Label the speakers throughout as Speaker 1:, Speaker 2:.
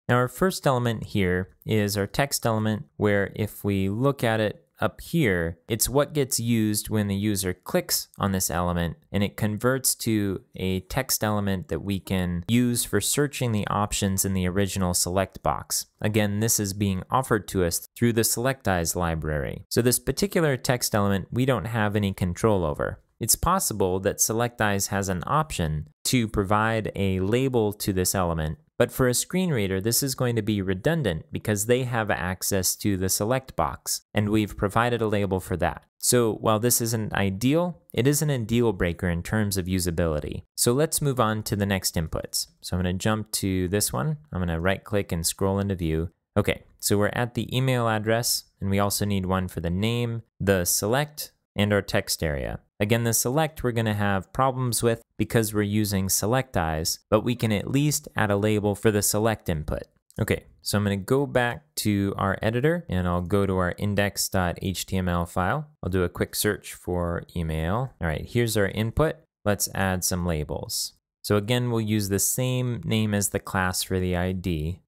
Speaker 1: Now our first element here is our text element, where if we look at it up here, it's what gets used when the user clicks on this element, and it converts to a text element that we can use for searching the options in the original select box. Again, this is being offered to us through the SelectEyes library. So this particular text element we don't have any control over. It's possible that SelectEyes has an option to provide a label to this element, but for a screen reader, this is going to be redundant because they have access to the select box, and we've provided a label for that. So while this isn't ideal, it isn't a deal breaker in terms of usability. So let's move on to the next inputs. So I'm going to jump to this one. I'm going to right click and scroll into view. Okay, so we're at the email address, and we also need one for the name, the select, and our text area. Again, the select we're going to have problems with because we're using SelectEyes, but we can at least add a label for the select input. Okay, so I'm going to go back to our editor, and I'll go to our index.html file. I'll do a quick search for email. All right, here's our input. Let's add some labels. So again, we'll use the same name as the class for the ID,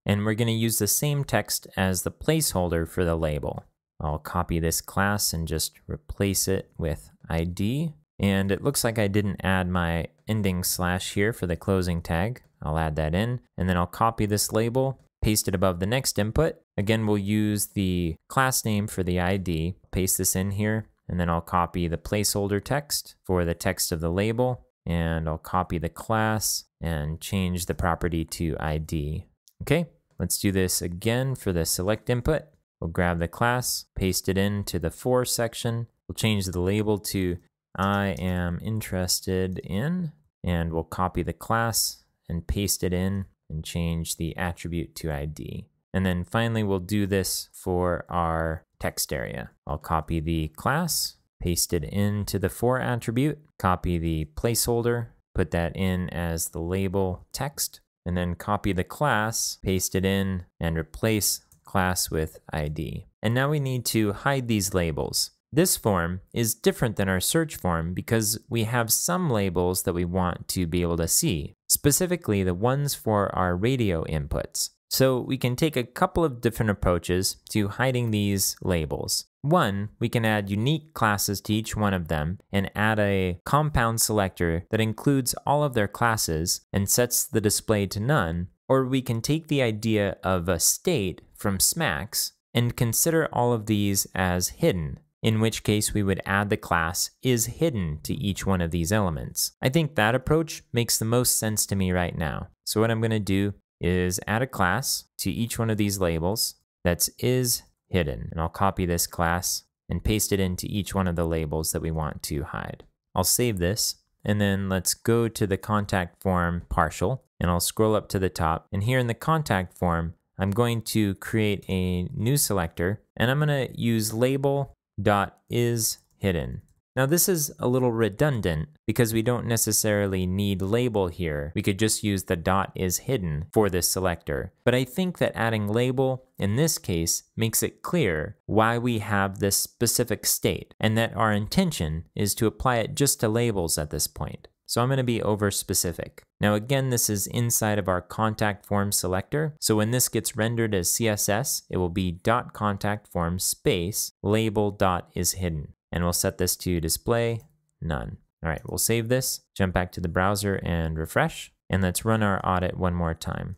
Speaker 1: and we're going to use the same text as the placeholder for the label. I'll copy this class and just replace it with ID. And it looks like I didn't add my ending slash here for the closing tag. I'll add that in, and then I'll copy this label, paste it above the next input. Again, we'll use the class name for the ID, paste this in here, and then I'll copy the placeholder text for the text of the label, and I'll copy the class and change the property to ID. Okay, let's do this again for the select input. We'll grab the class, paste it into the for section. We'll change the label to I am interested in, and we'll copy the class and paste it in and change the attribute to ID. And then finally, we'll do this for our text area. I'll copy the class, paste it into the for attribute, copy the placeholder, put that in as the label text, and then copy the class, paste it in, and replace class with ID. And now we need to hide these labels. This form is different than our search form because we have some labels that we want to be able to see, specifically the ones for our radio inputs. So we can take a couple of different approaches to hiding these labels. One, we can add unique classes to each one of them and add a compound selector that includes all of their classes and sets the display to none. Or we can take the idea of a state from SMACSS and consider all of these as hidden, in which case we would add the class isHidden to each one of these elements. I think that approach makes the most sense to me right now. So what I'm going to do is add a class to each one of these labels that's isHidden, and I'll copy this class and paste it into each one of the labels that we want to hide. I'll save this, and then let's go to the contact form partial, and I'll scroll up to the top, and here in the contact form, I'm going to create a new selector, and I'm going to use label.isHidden. Now this is a little redundant because we don't necessarily need label here. We could just use the .isHidden for this selector. But I think that adding label in this case makes it clear why we have this specific state, and that our intention is to apply it just to labels at this point. So I'm going to be over specific. Now again, this is inside of our contact form selector. So when this gets rendered as CSS, it will be .contact form space label.isHidden. And we'll set this to display none. All right, we'll save this, jump back to the browser and refresh. And let's run our audit one more time.